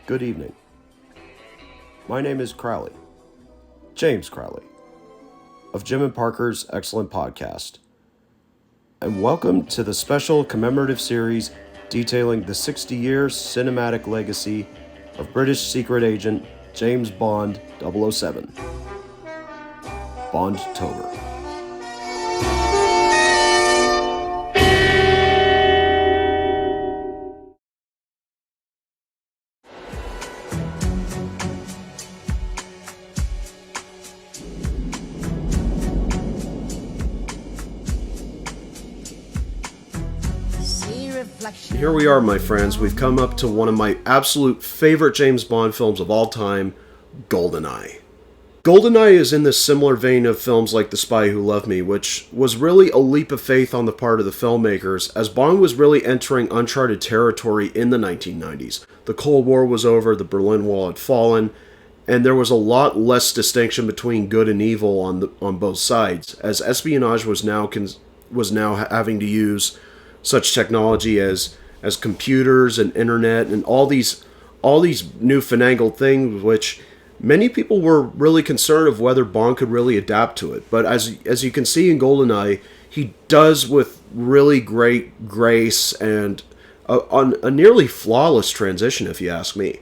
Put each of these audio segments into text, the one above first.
Good evening. My name is Crowley, James Crowley, of Jim and Parker's excellent podcast, and welcome to the special commemorative series detailing the 60-year cinematic legacy of British secret agent James Bond 007, Bond-tober. Here we are, my friends. We've come up to one of my absolute favorite James Bond films of all time, GoldenEye. GoldenEye is in this similar vein of films like The Spy Who Loved Me, which was really a leap of faith on the part of the filmmakers, as Bond was really entering uncharted territory in the 1990s. The Cold War was over, the Berlin Wall had fallen, and there was a lot less distinction between good and evil on both sides, as espionage was now having to use such technology as computers and internet and all these new finagled things, which many people were really concerned of whether Bond could really adapt to it. But as you can see in GoldenEye, he does with really great grace and a nearly flawless transition, if you ask me.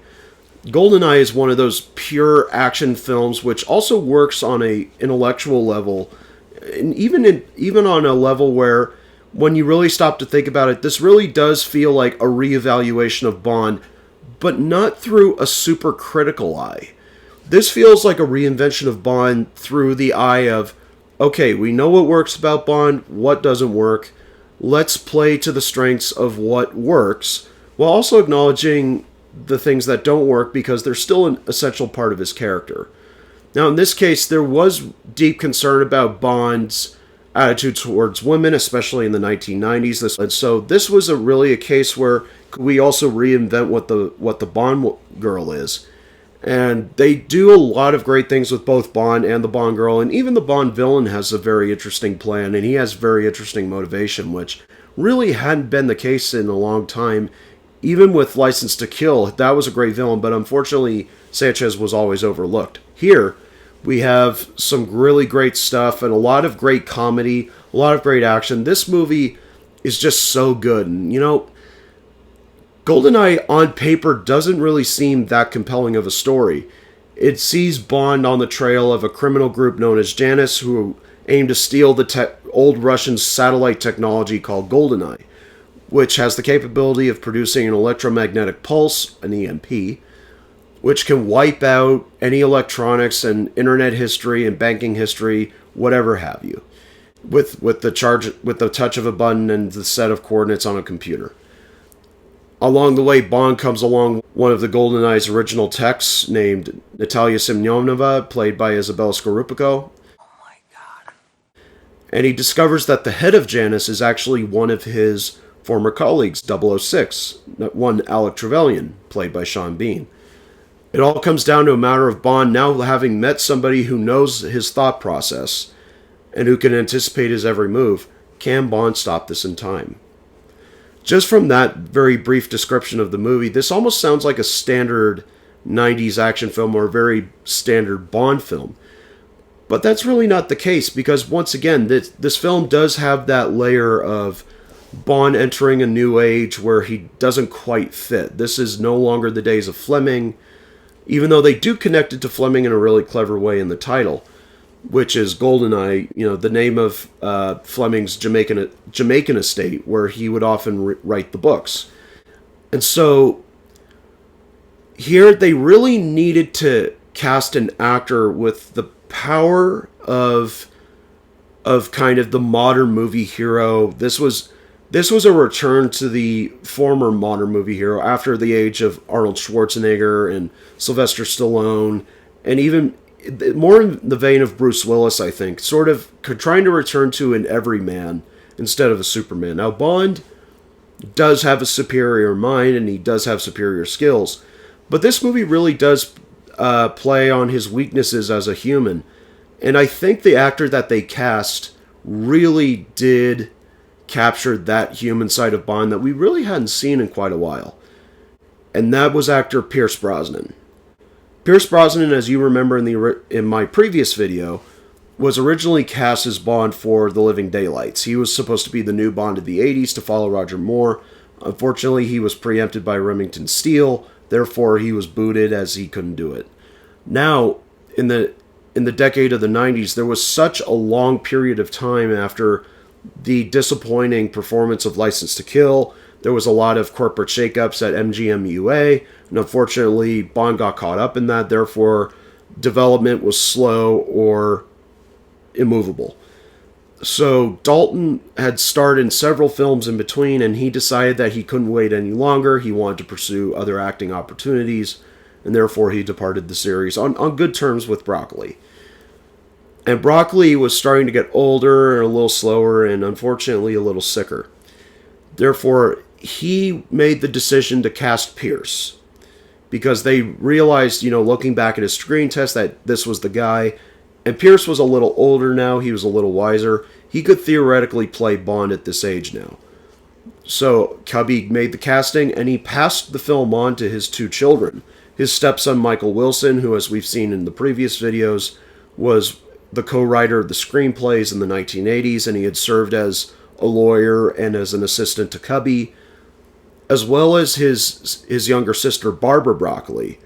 GoldenEye is one of those pure action films which also works on a intellectual level, and even on a level where, when you really stop to think about it, this really does feel like a reevaluation of Bond, but not through a super critical eye. This feels like a reinvention of Bond through the eye of, okay, we know what works about Bond, what doesn't work, let's play to the strengths of what works, while also acknowledging the things that don't work because they're still an essential part of his character. Now, in this case, there was deep concern about Bond's attitude towards women, especially in the 1990s. And so this was really a case where we also reinvent what the Bond girl is. And they do a lot of great things with both Bond and the Bond girl, and even the Bond villain has a very interesting plan, and he has very interesting motivation, which really hadn't been the case in a long time. Even with License to Kill, that was a great villain, but unfortunately Sanchez was always overlooked. Here, we have some really great stuff and a lot of great comedy, a lot of great action. This movie is just so good. And, GoldenEye on paper doesn't really seem that compelling of a story. It sees Bond on the trail of a criminal group known as Janus, who aim to steal the old Russian satellite technology called GoldenEye, which has the capability of producing an electromagnetic pulse, an EMP, which can wipe out any electronics and internet history and banking history, whatever have you, with the touch of a button and the set of coordinates on a computer. Along the way, Bond comes along one of the GoldenEye's original techs named Natalia Semyonovna, played by Isabella Scorupco. Oh my god. And he discovers that the head of Janus is actually one of his former colleagues, 006, one Alec Trevelyan, played by Sean Bean. It all comes down to a matter of Bond now having met somebody who knows his thought process and who can anticipate his every move. Can Bond stop this in time? Just from that very brief description of the movie, this almost sounds like a standard 90s action film or a very standard Bond film. But that's really not the case, because once again, this film does have that layer of Bond entering a new age where he doesn't quite fit. This is no longer the days of Fleming, even though they do connect it to Fleming in a really clever way in the title, which is GoldenEye, the name of Fleming's Jamaican estate, where he would often write the books. And so here they really needed to cast an actor with the power of kind of the modern movie hero. This was a return to the former modern movie hero after the age of Arnold Schwarzenegger and Sylvester Stallone, and even more in the vein of Bruce Willis, I think, sort of trying to return to an everyman instead of a Superman. Now, Bond does have a superior mind, and he does have superior skills, but this movie really does play on his weaknesses as a human, and I think the actor that they cast really did capture that human side of Bond that we really hadn't seen in quite a while. and that was actor Pierce Brosnan. Pierce Brosnan, as you remember in my previous video, was originally cast as Bond for The Living Daylights. He was supposed to be the new Bond of the 80s to follow Roger Moore. Unfortunately, he was preempted by Remington Steele, therefore he was booted as he couldn't do it. Now, in the decade of the 90s, there was such a long period of time after the disappointing performance of License to Kill. There was a lot of corporate shakeups at MGM UA, and unfortunately, Bond got caught up in that. Therefore, development was slow or immovable. So Dalton had starred in several films in between, and he decided that he couldn't wait any longer. He wanted to pursue other acting opportunities, and therefore he departed the series on good terms with Broccoli. And Broccoli was starting to get older and a little slower and unfortunately a little sicker. Therefore, he made the decision to cast Pierce because they realized, looking back at his screen test, that this was the guy. And Pierce was a little older now. He was a little wiser. He could theoretically play Bond at this age now. So Cubby made the casting, and he passed the film on to his two children. His stepson, Michael Wilson, who, as we've seen in the previous videos, was the co-writer of the screenplays in the 1980s, and he had served as a lawyer and as an assistant to Cubby, as well as his younger sister, Barbara Broccoli,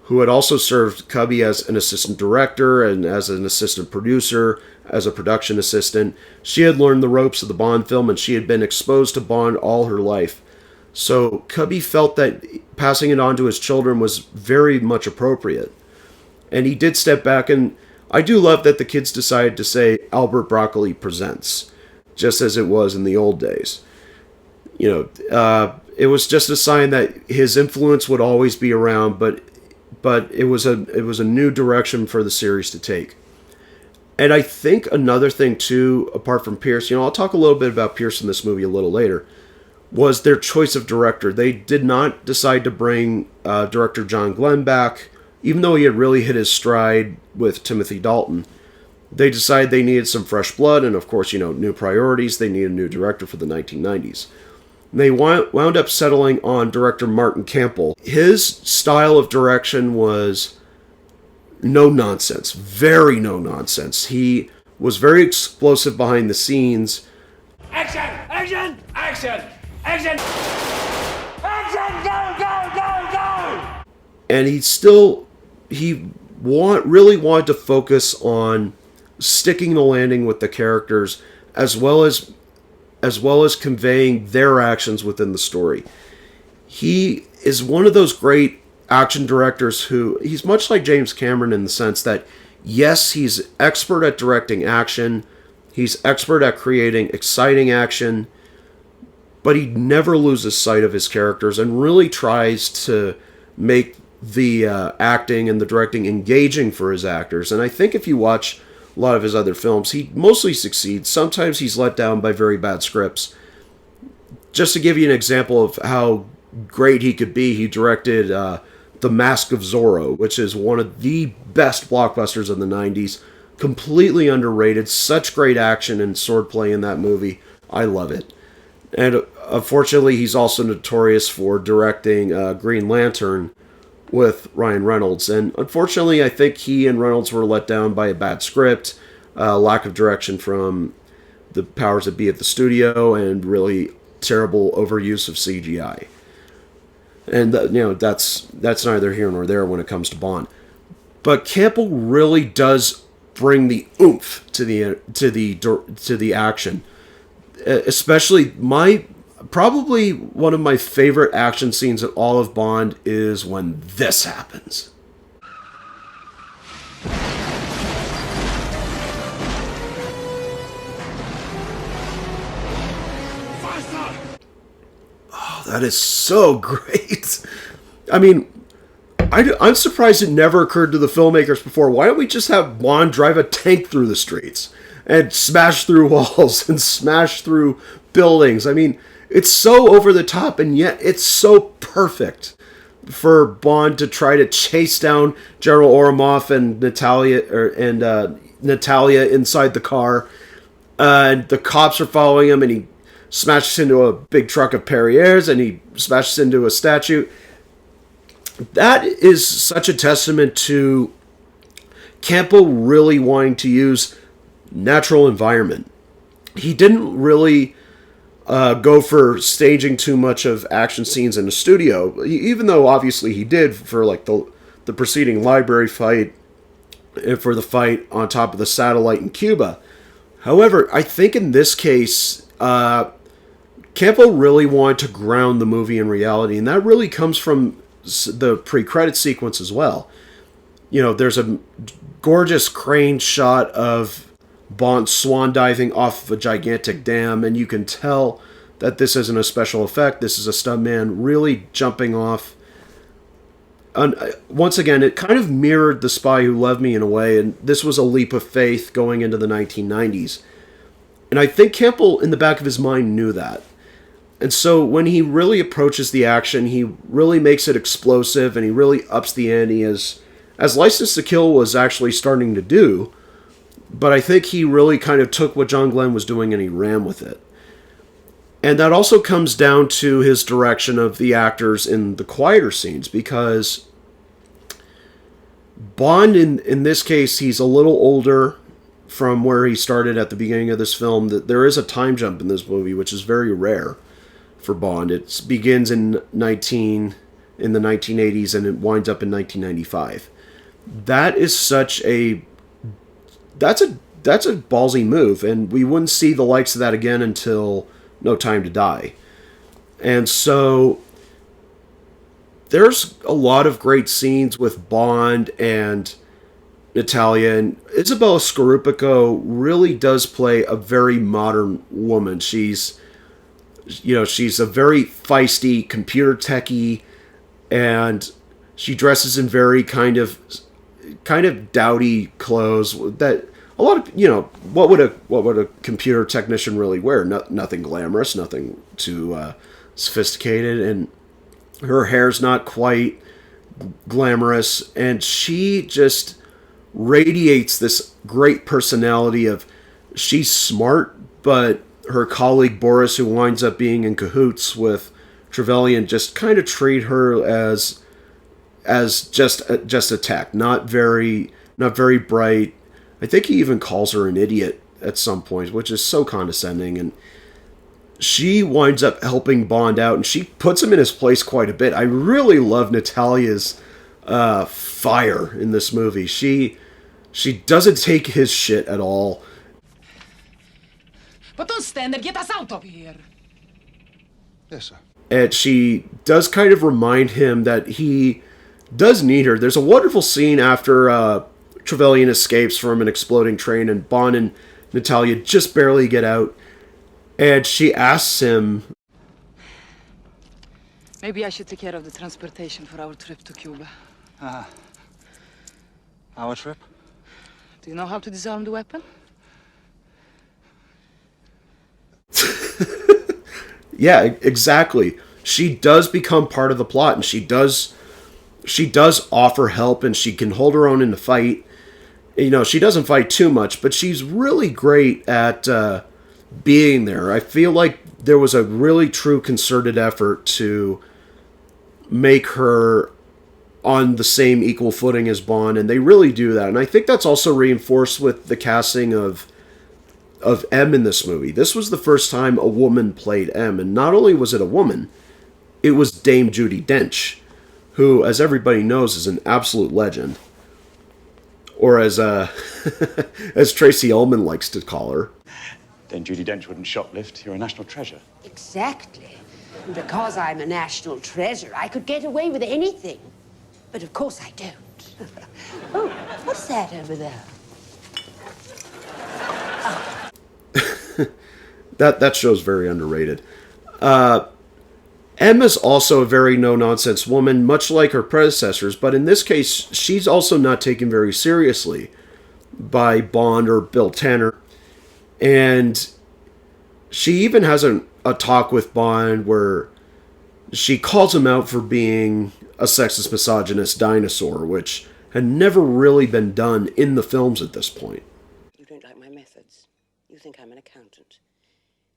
who had also served Cubby as an assistant director and as an assistant producer, as a production assistant. She had learned the ropes of the Bond film, and she had been exposed to Bond all her life. So Cubby felt that passing it on to his children was very much appropriate. And he did step back, and I do love that the kids decided to say Albert Broccoli presents, just as it was in the old days. It was just a sign that his influence would always be around, but it was a new direction for the series to take. And I think another thing too, apart from Pierce, I'll talk a little bit about Pierce in this movie a little later, was their choice of director. They did not decide to bring director John Glenn back, even though he had really hit his stride with Timothy Dalton. They decided they needed some fresh blood, and of course, new priorities. They needed a new director for the 1990s. They wound up settling on director Martin Campbell. His style of direction was no nonsense, very no nonsense. He was very explosive behind the scenes. Action! Action! Action! Action! Action! Go! Go! Go! Go! And he really wanted to focus on sticking the landing with the characters, as well as conveying their actions within the story. He is one of those great action directors who, he's much like James Cameron in the sense that, yes, he's expert at directing action, he's expert at creating exciting action, but he never loses sight of his characters and really tries to make the acting and the directing engaging for his actors. And I think if you watch a lot of his other films, he mostly succeeds. Sometimes he's let down by very bad scripts. Just to give you an example of how great he could be, he directed The Mask of Zorro, which is one of the best blockbusters of the 90s. Completely underrated. Such great action and swordplay in that movie. I love it. And unfortunately, he's also notorious for directing Green Lantern with Ryan Reynolds. And unfortunately, I think he and Reynolds were let down by a bad script, lack of direction from the powers that be at the studio, and really terrible overuse of CGI. And that's neither here nor there when it comes to Bond. But Campbell really does bring the oomph to the action. Especially probably one of my favorite action scenes in all of Bond is when this happens. Oh, that is so great. I mean, I'm surprised it never occurred to the filmmakers before. Why don't we just have Bond drive a tank through the streets and smash through walls and smash through buildings? I mean, it's so over the top, and yet it's so perfect for Bond to try to chase down General Oromov and Natalia inside the car. And the cops are following him, and he smashes into a big truck of Perrier's, and he smashes into a statue. that is such a testament to Campo really wanting to use natural environment. He didn't really go for staging too much of action scenes in the studio, even though obviously he did for like the preceding library fight and for the fight on top of the satellite in Cuba. However, I think in this case, Campo really wanted to ground the movie in reality, and that really comes from the pre-credit sequence as well. You know, there's a gorgeous crane shot of Bond swan diving off of a gigantic dam, and you can tell that this isn't a special effect. This is a stuntman really jumping off. And once again, it kind of mirrored The Spy Who Loved Me in a way, and this was a leap of faith going into the 1990s. And I think Campbell, in the back of his mind, knew that. And so when he really approaches the action, he really makes it explosive, and he really ups the ante as License to Kill was actually starting to do. But I think he really kind of took what John Glenn was doing and he ran with it. And that also comes down to his direction of the actors in the quieter scenes, because Bond, in this case, he's a little older from where he started at the beginning of this film. That there is a time jump in this movie, which is very rare for Bond. It begins in the 1980s and it winds up in 1995. That is that's a ballsy move, and we wouldn't see the likes of that again until No Time to Die. And so there's a lot of great scenes with Bond and Natalia, and Isabella Scorupco really does play a very modern woman. She's a very feisty, computer techie, and she dresses in very kind of dowdy clothes that a lot of, what would a computer technician really wear? Nothing glamorous, nothing too sophisticated, and her hair's not quite glamorous, and she just radiates this great personality of, she's smart, but her colleague Boris, who winds up being in cahoots with Trevelyan, just kind of treat her as just a tech, not very bright. I think he even calls her an idiot at some point, which is so condescending, and she winds up helping Bond out, and she puts him in his place quite a bit. I really love Natalia's fire in this movie. She doesn't take his shit at all. But don't stand there, get us out of here. Yes, sir. And she does kind of remind him that he does need her. There's a wonderful scene after Trevelyan escapes from an exploding train, and Bond and Natalia just barely get out, and she asks him, Maybe I should take care of the transportation for our trip to Cuba. Our trip? Do you know how to disarm the weapon? yeah, exactly. She does become part of the plot, and she does offer help, and she can hold her own in the fight. She doesn't fight too much, but she's really great at being there. I feel like there was a really true concerted effort to make her on the same equal footing as Bond, and they really do that. And I think that's also reinforced with the casting of M in this movie. This was the first time a woman played M, and not only was it a woman, it was Dame Judi Dench, who, as everybody knows, is an absolute legend. Or as as Tracy Ullman likes to call her. Then Judi Dench wouldn't shoplift. You're a national treasure. Exactly. And because I'm a national treasure, I could get away with anything. But of course I don't. Oh, what's that over there? That show's very underrated. M is also a very no-nonsense woman, much like her predecessors, but in this case, she's also not taken very seriously by Bond or Bill Tanner. And she even has a talk with Bond where she calls him out for being a sexist, misogynist dinosaur, which had never really been done in the films at this point. You don't like my methods. You think I'm an accountant.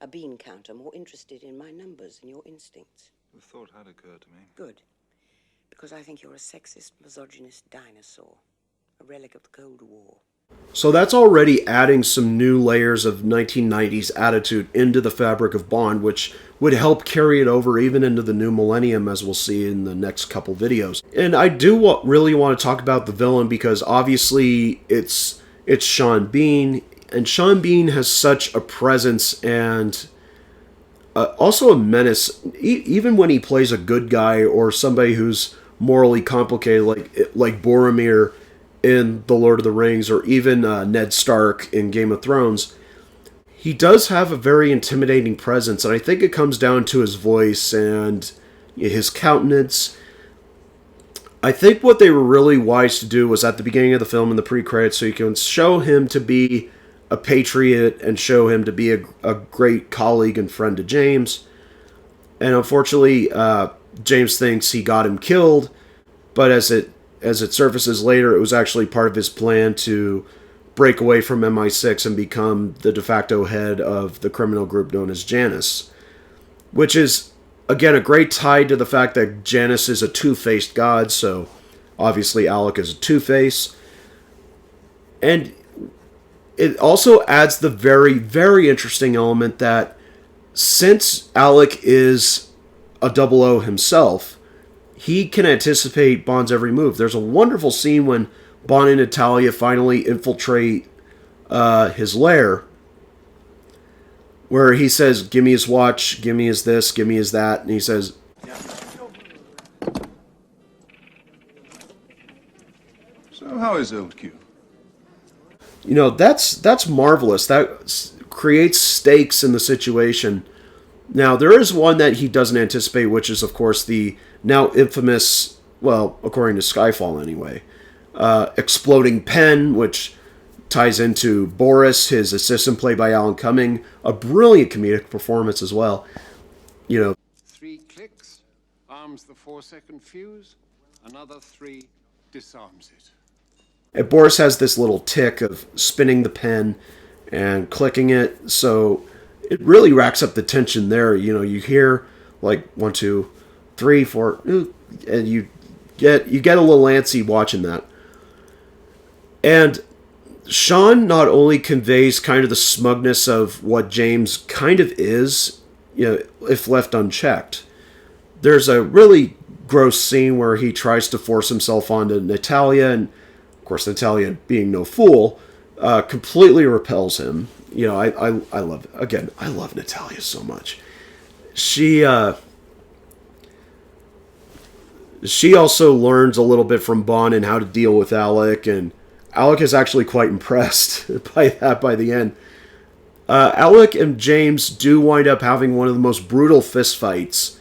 A bean counter, more interested in my numbers than your instincts. The thought had occurred to me. Good. Because I think you're a sexist, misogynist dinosaur. A relic of the Cold War. So that's already adding some new layers of 1990s attitude into the fabric of Bond, which would help carry it over even into the new millennium, as we'll see in the next couple videos. And I do really want to talk about the villain, because obviously it's Sean Bean, and Sean Bean has such a presence and also a menace, even when he plays a good guy or somebody who's morally complicated, like Boromir in The Lord of the Rings, or even Ned Stark in Game of Thrones. He does have a very intimidating presence, and I think it comes down to his voice and his countenance. I think what they were really wise to do was at the beginning of the film in the pre-credits, so you can show him to be a patriot and show him to be a great colleague and friend to James. And unfortunately, James thinks he got him killed, but as it surfaces later, it was actually part of his plan to break away from MI6 and become the de facto head of the criminal group known as Janus. Which is, again, a great tie to the fact that Janus is a two-faced god, so obviously Alec is a two-face. And it also adds the very, very interesting element that since Alec is a 00 himself, he can anticipate Bond's every move. There's a wonderful scene when Bond and Natalia finally infiltrate his lair, where he says, "Give me his watch, give me his this, give me his that," and he says, So how is old Q? you know, that's marvelous. That creates stakes in the situation. Now, there is one that he doesn't anticipate, which is, of course, the now infamous, well, according to Skyfall anyway, exploding pen, which ties into Boris, his assistant, played by Alan Cumming. A brilliant comedic performance as well. You know, 3 clicks, arms the 4-second fuse. Another 3 disarms it. and Boris has this little tick of spinning the pen and clicking it, so it really racks up the tension there. You know, you hear like 1, 2, 3, 4, and you get a little antsy watching that. And Sean not only conveys kind of the smugness of what James kind of is, you know, if left unchecked. There's a really gross scene where he tries to force himself onto Natalia, and of course Natalia, being no fool, completely repels him. You know, I love Natalia so much. She also learns a little bit from Bond and how to deal with Alec, and Alec is actually quite impressed by that by the end. Alec and James do wind up having one of the most brutal fistfights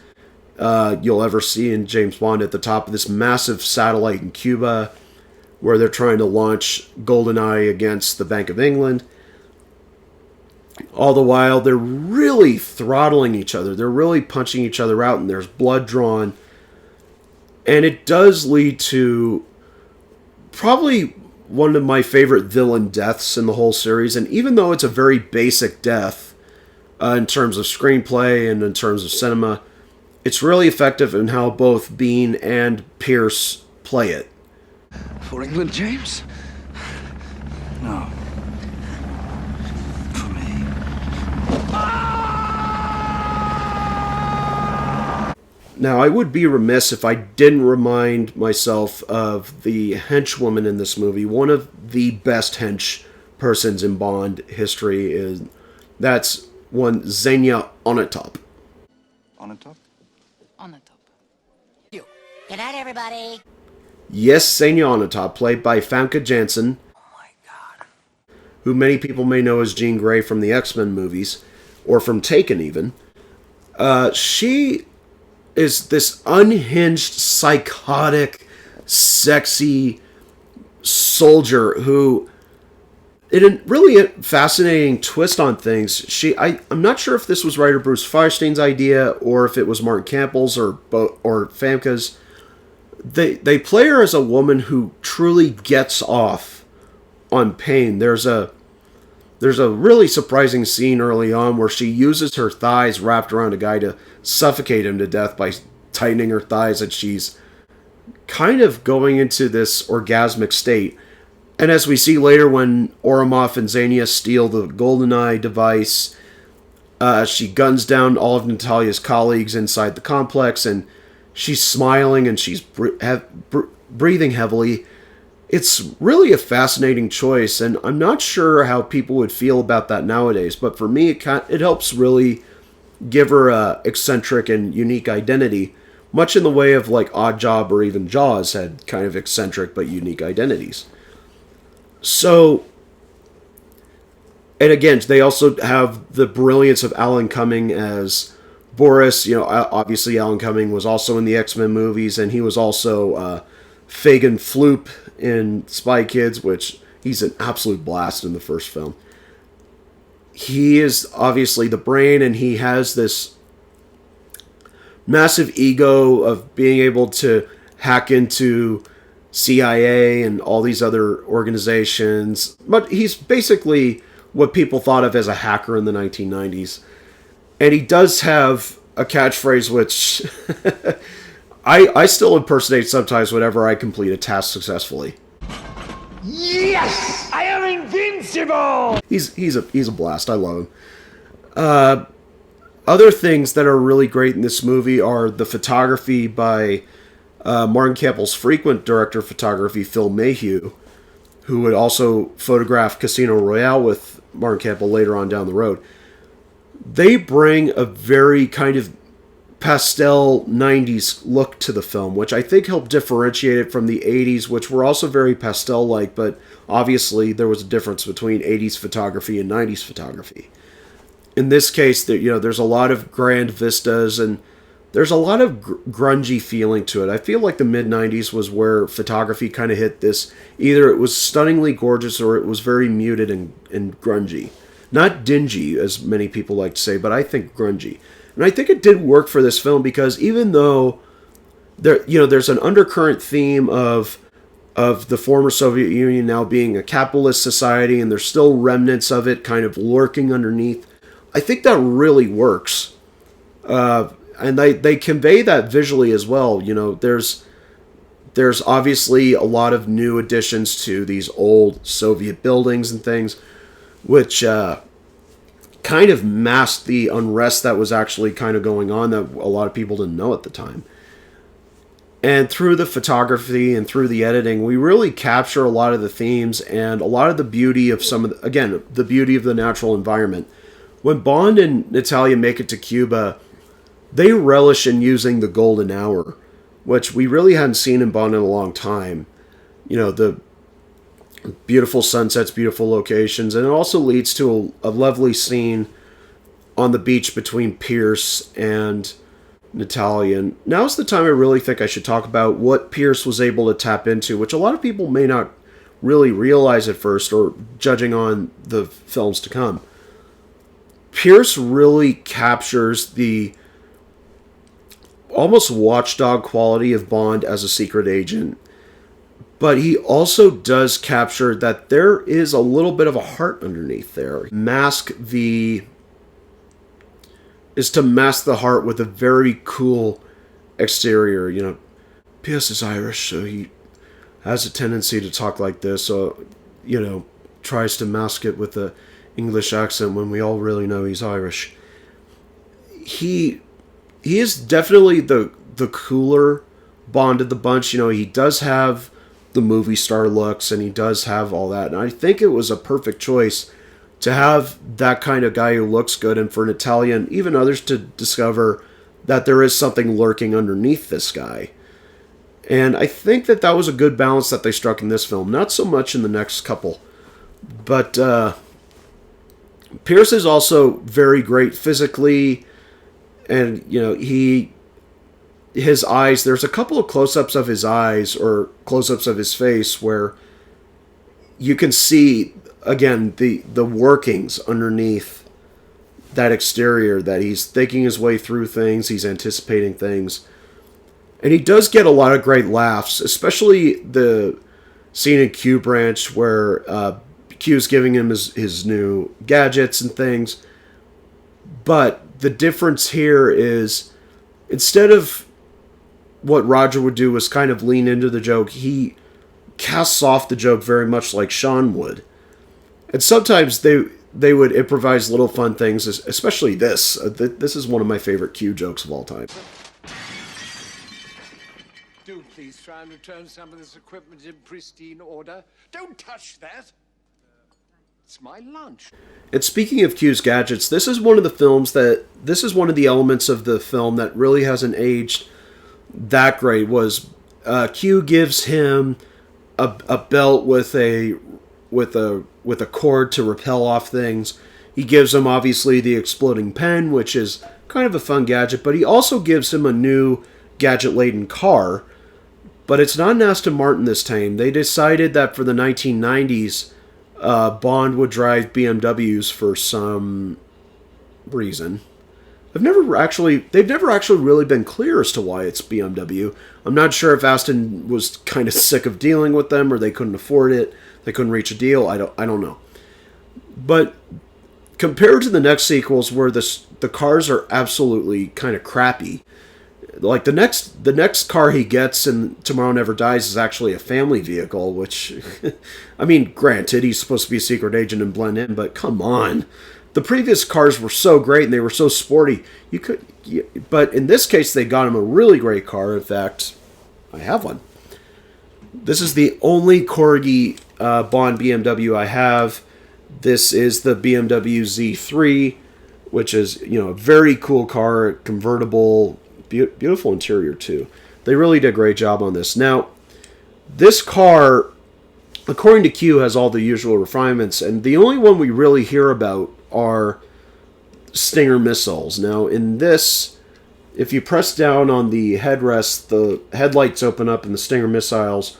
you'll ever see in James Bond at the top of this massive satellite in Cuba, where they're trying to launch GoldenEye against the Bank of England. All the while, they're really throttling each other. They're really punching each other out, and there's blood drawn. And it does lead to probably one of my favorite villain deaths in the whole series. And even though it's a very basic death in terms of screenplay and in terms of cinema, it's really effective in how both Bean and Pierce play it. For England, James? No. For me. Now, I would be remiss if I didn't remind myself of the henchwoman in this movie. One of the best hench persons in Bond history that's one Xenia Onatopp. Onatopp? On the top. Good night, everybody. Yes, Xenia Onatopp, played by Famke Janssen. Oh my God. Who many people may know as Jean Grey from the X-Men movies, or from Taken even. She is this unhinged, psychotic, sexy soldier who, in a really fascinating twist on things, I'm not sure if this was writer Bruce Firestein's idea or if it was Martin Campbell's or Famke's. They play her as a woman who truly gets off on pain. There's a really surprising scene early on where she uses her thighs wrapped around a guy to suffocate him to death by tightening her thighs, and she's kind of going into this orgasmic state. And as we see later when Oromov and Xenia steal the GoldenEye device, she guns down all of Natalia's colleagues inside the complex, and she's smiling and she's breathing heavily. It's really a fascinating choice, and I'm not sure how people would feel about that nowadays, but for me, it helps really give her a eccentric and unique identity, much in the way of like Odd Job or even Jaws had kind of eccentric but unique identities. So, and again, they also have the brilliance of Alan Cumming as Boris. You know, obviously Alan Cumming was also in the X-Men movies, and he was also Fagin Floop in Spy Kids, which he's an absolute blast in the first film. He is obviously the brain, and he has this massive ego of being able to hack into CIA and all these other organizations. But he's basically what people thought of as a hacker in the 1990s. And he does have a catchphrase which I still impersonate sometimes whenever I complete a task successfully. Yes! I am invincible! He's a blast. I love him. Other things that are really great in this movie are the photography by Martin Campbell's frequent director of photography, Phil Mayhew, who would also photograph Casino Royale with Martin Campbell later on down the road. They bring a very kind of pastel 90s look to the film, which I think helped differentiate it from the 80s, which were also very pastel-like, but obviously there was a difference between 80s photography and 90s photography. In this case, there's a lot of grand vistas, and there's a lot of grungy feeling to it. I feel like the mid-90s was where photography kind of hit this. Either it was stunningly gorgeous or it was very muted and grungy. Not dingy, as many people like to say, but I think grungy. And I think it did work for this film because even though there's an undercurrent theme of the former Soviet Union now being a capitalist society, and there's still remnants of it kind of lurking underneath, I think that really works. And they convey that visually as well. You know, there's obviously a lot of new additions to these old Soviet buildings and things, which kind of masked the unrest that was actually kind of going on that a lot of people didn't know at the time. And through the photography and through the editing, we really capture a lot of the themes and a lot of the beauty of the beauty of the natural environment. When Bond and Natalia make it to Cuba, they relish in using the golden hour, which we really hadn't seen in Bond in a long time. You know, the beautiful sunsets, beautiful locations, and it also leads to a lovely scene on the beach between Pierce and Natalia. And now's the time I really think I should talk about what Pierce was able to tap into, which a lot of people may not really realize at first, or judging on the films to come. Pierce really captures the almost watchdog quality of Bond as a secret agent, but he also does capture that there is a little bit of a heart underneath there. Is to mask the heart with a very cool exterior. You know, Pierce is Irish, so he has a tendency to talk like this, so, you know, tries to mask it with the English accent when we all really know he's Irish. He is definitely the cooler Bond of the bunch. You know, he does have the movie star looks, and he does have all that. And I think it was a perfect choice to have that kind of guy who looks good, and for Natalia and even others to discover that there is something lurking underneath this guy. And I think that was a good balance that they struck in this film. Not so much in the next couple. But Pierce is also very great physically. And, you know, his eyes, there's a couple of close-ups of his eyes or close-ups of his face where you can see, again, the workings underneath that exterior, that he's thinking his way through things, he's anticipating things. And he does get a lot of great laughs, especially the scene in Q Branch where Q's giving him his new gadgets and things. But the difference here is, instead of what Roger would do was kind of lean into the joke. He casts off the joke very much like Sean would. And sometimes they would improvise little fun things, especially this. This is one of my favorite Q jokes of all time. Do please try and return some of this equipment in pristine order. Don't touch that. It's my lunch. And speaking of Q's gadgets, this is one of the elements of the film that really hasn't aged that great. Was Q gives him a belt with a cord to repel off things. He gives him obviously the exploding pen, which is kind of a fun gadget, but he also gives him a new gadget-laden car. But it's not an Aston Martin this time. They decided that for the 1990s, Bond would drive BMWs for some reason. They've never actually really been clear as to why it's BMW. I'm not sure if Aston was kind of sick of dealing with them, or they couldn't afford it, they couldn't reach a deal. I don't know. But compared to the next sequels, where the cars are absolutely kind of crappy, like the next car he gets in Tomorrow Never Dies is actually a family vehicle, which, I mean, granted, he's supposed to be a secret agent and blend in, but come on. The previous cars were so great and they were so sporty. But in this case, they got him a really great car. In fact, I have one. This is the only Corgi Bond BMW I have. This is the BMW Z3, which is, a very cool car, convertible. Beautiful interior too. They really did a great job on this. Now, this car, according to Q, has all the usual refinements, and the only one we really hear about are Stinger missiles. Now, in this, if you press down on the headrest, the headlights open up and the Stinger missiles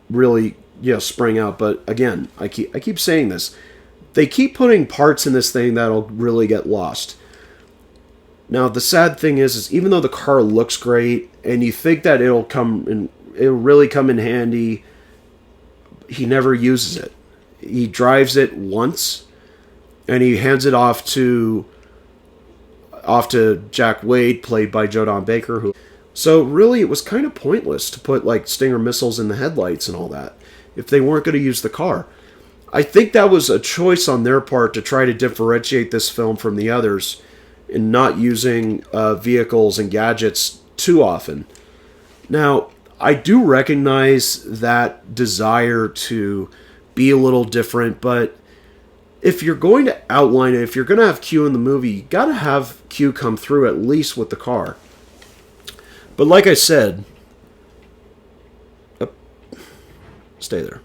really, spring out. But again, I keep saying this. They keep putting parts in this thing that'll really get lost. Now, the sad thing is even though the car looks great and you think that it'll really come in handy, he never uses it. He drives it once and he hands it off to Jack Wade, played by Joe Baker. So really, it was kind of pointless to put like Stinger missiles in the headlights and all that if they weren't going to use the car. I think that was a choice on their part to try to differentiate this film from the others, in not using vehicles and gadgets too often. Now, I do recognize that desire to be a little different, but if you're going to outline it, if you're going to have Q in the movie, you got to have Q come through at least with the car. But like I said, stay there.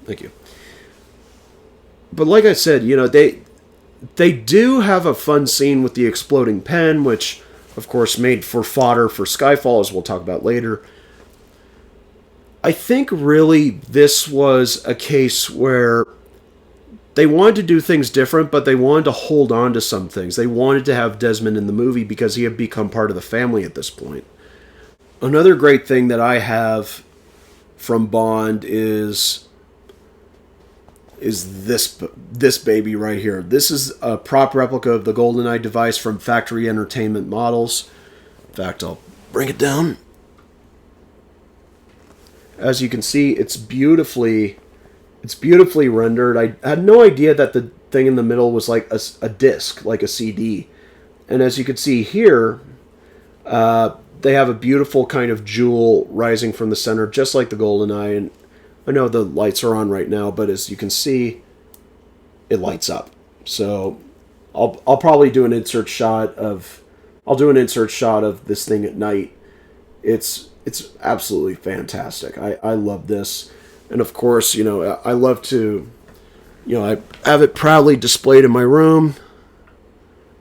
Thank you. But like I said, they do have a fun scene with the exploding pen, which, of course, made for fodder for Skyfall, as we'll talk about later. I think, really, this was a case where they wanted to do things different, but they wanted to hold on to some things. They wanted to have Desmond in the movie because he had become part of the family at this point. Another great thing that I have from Bond is this baby right here. This is a prop replica of the GoldenEye device from Factory Entertainment Models. In fact, I'll bring it down. As you can see, it's beautifully rendered. I had no idea that the thing in the middle was like a disc, like a CD. And as you can see here, they have a beautiful kind of jewel rising from the center, just like the GoldenEye. And I know the lights are on right now, but as you can see, it lights up. So I'll probably do an insert shot of this thing at night. It's absolutely fantastic. I love this. And of course, I love to, I have it proudly displayed in my room.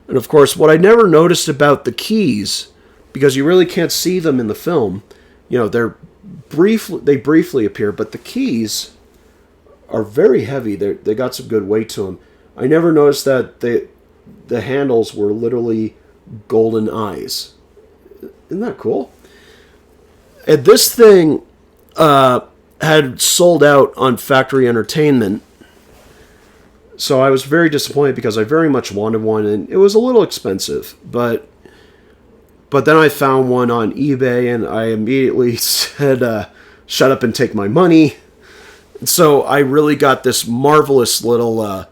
And of course, what I never noticed about the keys, because you really can't see them in the film, they briefly appear, but the keys are very heavy. They got some good weight to them. I never noticed that the handles were literally golden eyes. Isn't that cool? And this thing had sold out on Factory Entertainment, so I was very disappointed because I very much wanted one, and it was a little expensive, but But then I found one on eBay, and I immediately said, shut up and take my money. And so I really got this marvelous little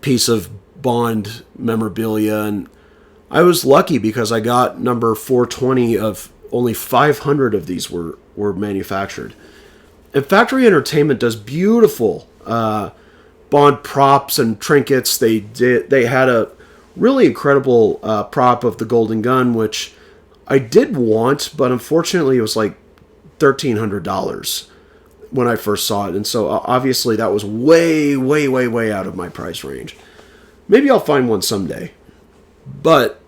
piece of Bond memorabilia, and I was lucky because I got number 420 of only 500 of these were manufactured. And Factory Entertainment does beautiful Bond props and trinkets. They had a really incredible prop of the Golden Gun, which I did want, but unfortunately it was like $1,300 when I first saw it. And so obviously that was way, way, way, way out of my price range. Maybe I'll find one someday. But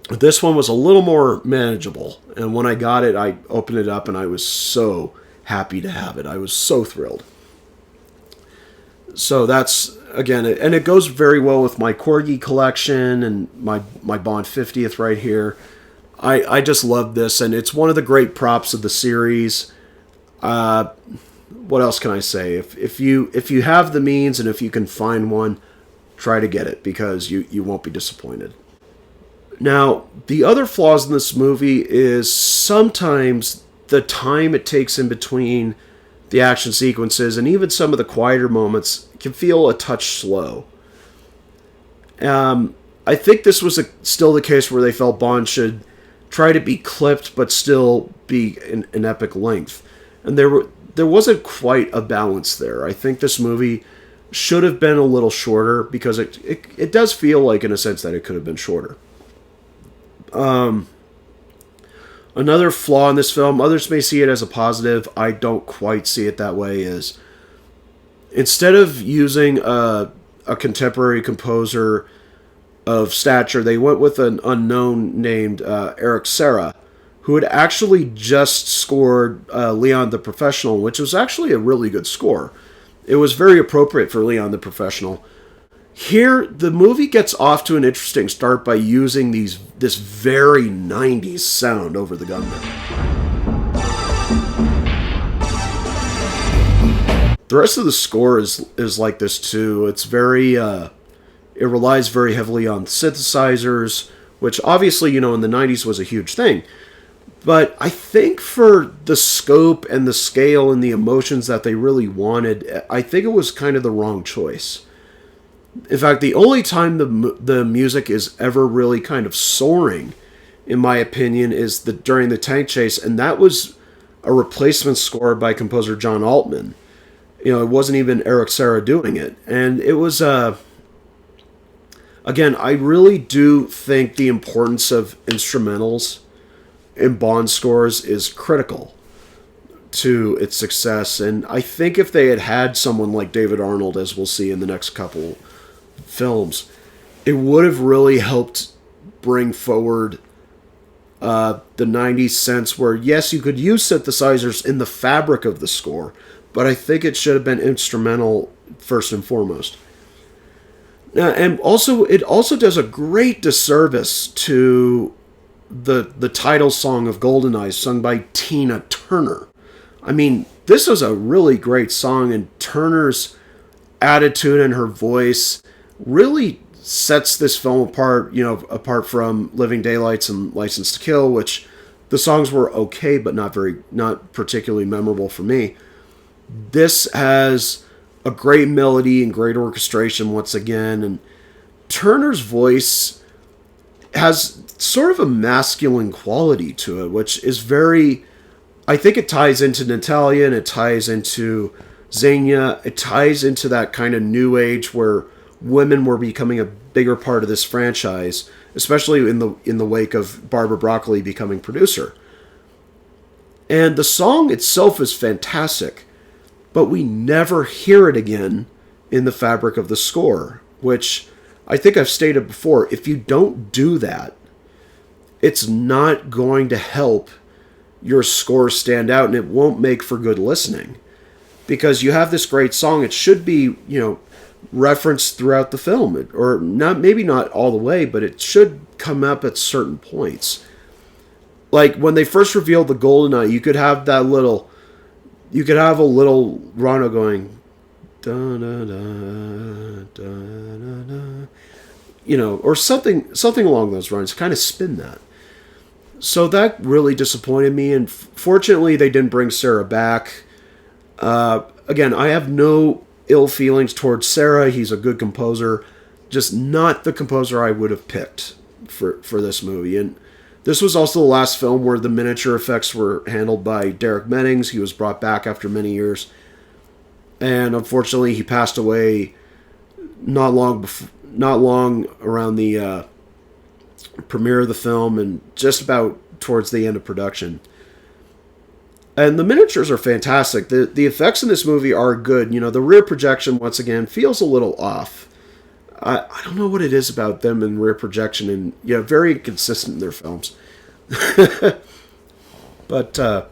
this one was a little more manageable. And when I got it, I opened it up and I was so happy to have it. I was so thrilled. So that's, again, and it goes very well with my Corgi collection and my Bond 50th right here. I just love this, and it's one of the great props of the series. What else can I say? If you have the means and if you can find one, try to get it, because you won't be disappointed. Now, the other flaws in this movie is sometimes the time it takes in between the action sequences and even some of the quieter moments can feel a touch slow. I think this was still the case where they felt Bond should try to be clipped but still be an epic length. And there wasn't quite a balance there. I think this movie should have been a little shorter, because it does feel like, in a sense, that it could have been shorter. Another flaw in this film, others may see it as a positive, I don't quite see it that way, is instead of using a contemporary composer of stature, they went with an unknown named Eric Serra, who had actually just scored Leon the Professional, which was actually a really good score. It was very appropriate for Leon the Professional. Here, the movie gets off to an interesting start by using this very 90s sound over the gunman. The rest of the score is like this too. It's very, it relies very heavily on synthesizers, which obviously, in the 90s was a huge thing. But I think for the scope and the scale and the emotions that they really wanted, I think it was kind of the wrong choice. In fact, the only time the music is ever really kind of soaring, in my opinion, is during the tank chase, and that was a replacement score by composer John Altman. It wasn't even Eric Serra doing it. And it was, again, I really do think the importance of instrumentals in Bond scores is critical to its success. And I think if they had someone like David Arnold, as we'll see in the next couple films, it would have really helped bring forward the 90s sense where, yes, you could use synthesizers in the fabric of the score, but I think it should have been instrumental first and foremost. And also, it also does a great disservice to the title song of GoldenEye, sung by Tina Turner. I mean, this was a really great song, and Turner's attitude and her voice really sets this film apart, apart from Living Daylights and License to Kill, which the songs were okay, but not particularly memorable for me. This has a great melody and great orchestration once again, and Turner's voice has sort of a masculine quality to it, which is very, I think it ties into Natalia, and it ties into Xenia, it ties into that kind of new age where women were becoming a bigger part of this franchise, especially in the wake of Barbara Broccoli becoming producer. And the song itself is fantastic, but we never hear it again in the fabric of the score, which I think I've stated before. If you don't do that, it's not going to help your score stand out, and it won't make for good listening. Because you have this great song, it should be, referenced throughout the film, or not, maybe not all the way, but it should come up at certain points. Like when they first revealed the GoldenEye, you could have a little Ronald going, da da da da da da. or something along those lines, kind of spin that. So that really disappointed me, and fortunately they didn't bring Sarah back. Again, I have no ill feelings towards Sarah. He's a good composer, just not the composer I would have picked for this movie. And this was also the last film where the miniature effects were handled by Derek Meddings. He was brought back after many years, and unfortunately he passed away not long around the premiere of the film and just about towards the end of production. And the miniatures are fantastic. The effects in this movie are good. The rear projection, once again, feels a little off. I don't know what it is about them and rear projection, and very inconsistent in their films. But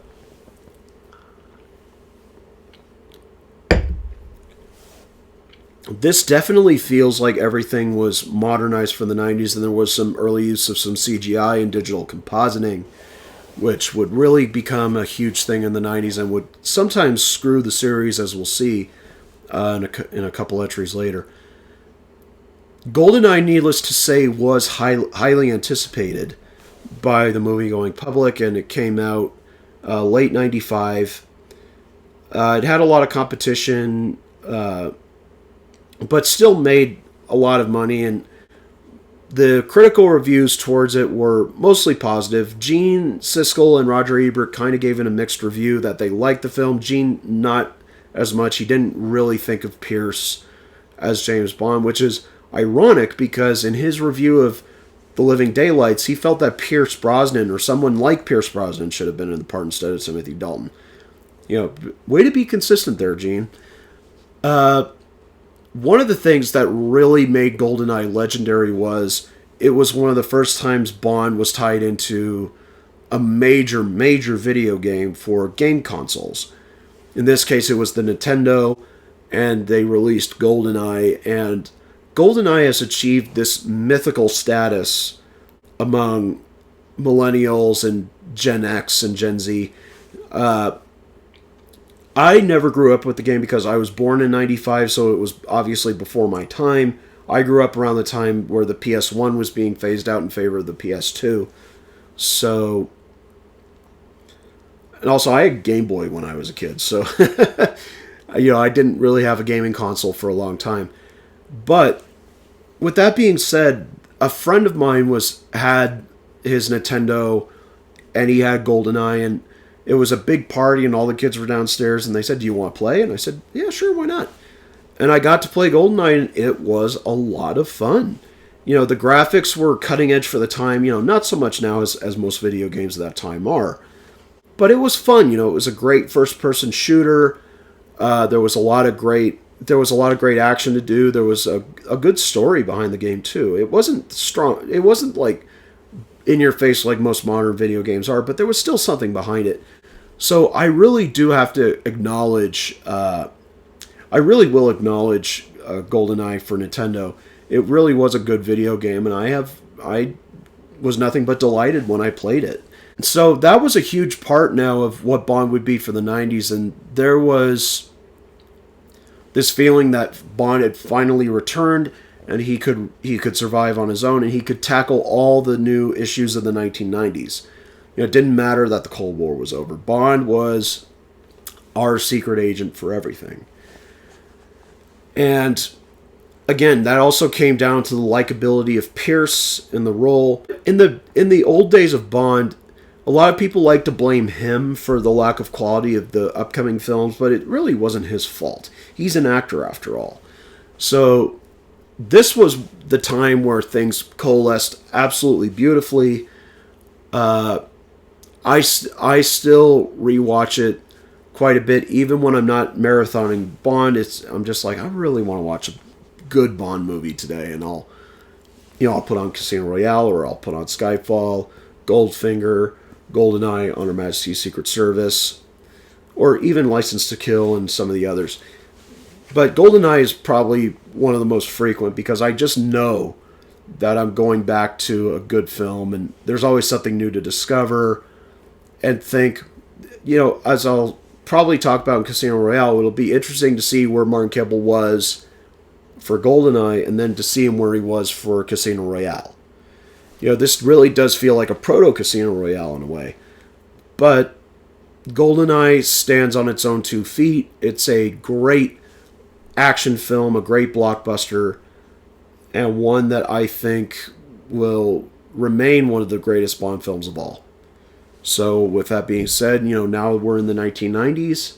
this definitely feels like everything was modernized for the 90s, and there was some early use of some CGI and digital compositing, which would really become a huge thing in the 90s and would sometimes screw the series, as we'll see in a couple entries later. GoldenEye, needless to say, was highly anticipated by the movie-going public, and it came out late 95. It had a lot of competition, but still made a lot of money, and the critical reviews towards it were mostly positive. Gene Siskel and Roger Ebert kind of gave it a mixed review, that they liked the film. Gene, not as much. He didn't really think of Pierce as James Bond, which is ironic because in his review of The Living Daylights, he felt that Pierce Brosnan, or someone like Pierce Brosnan, should have been in the part instead of Timothy Dalton. Way to be consistent there, Gene. One of the things that really made GoldenEye legendary was it was one of the first times Bond was tied into a major video game for game consoles. In this case, it was the Nintendo, and they released GoldenEye, and GoldenEye has achieved this mythical status among millennials and Gen X and Gen Z. I never grew up with the game because I was born in 95, so it was obviously before my time. I grew up around the time where the PS1 was being phased out in favor of the PS2. So, and also I had Game Boy when I was a kid, so I didn't really have a gaming console for a long time. But with that being said, a friend of mine had his Nintendo, and he had GoldenEye, and it was a big party, and all the kids were downstairs, and they said, "Do you want to play?" And I said, "Yeah, sure, why not?" And I got to play GoldenEye, and it was a lot of fun. The graphics were cutting edge for the time, not so much now as most video games of that time are. But it was fun, it was a great first-person shooter. There was a lot of great action to do. There was a good story behind the game, too. It wasn't strong. It wasn't like in your face like most modern video games are, but there was still something behind it. So I really do have to acknowledge, I really will acknowledge GoldenEye for Nintendo. It really was a good video game, and I was nothing but delighted when I played it. So that was a huge part now of what Bond would be for the 90s, and there was this feeling that Bond had finally returned, and he could survive on his own, and he could tackle all the new issues of the 1990s. It didn't matter that the Cold War was over. Bond was our secret agent for everything. And again, that also came down to the likability of Pierce in the role. In the old days of Bond, a lot of people like to blame him for the lack of quality of the upcoming films, but it really wasn't his fault. He's an actor after all. So this was the time where things coalesced absolutely beautifully. I still rewatch it quite a bit, even when I'm not marathoning Bond. I'm just like, I really want to watch a good Bond movie today, and I'll put on Casino Royale, or I'll put on Skyfall, Goldfinger, GoldenEye, On Her Majesty's Secret Service, or even License to Kill and some of the others. But GoldenEye is probably one of the most frequent because I just know that I'm going back to a good film, and there's always something new to discover and think. As I'll probably talk about in Casino Royale, it'll be interesting to see where Martin Campbell was for GoldenEye, and then to see him where he was for Casino Royale. You know, this really does feel like a proto-Casino Royale in a way. But GoldenEye stands on its own 2 feet. It's a great action film, a great blockbuster, and one that I think will remain one of the greatest Bond films of all. So with that being said, you know, now we're in the 1990s.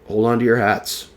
Hold on to your hats.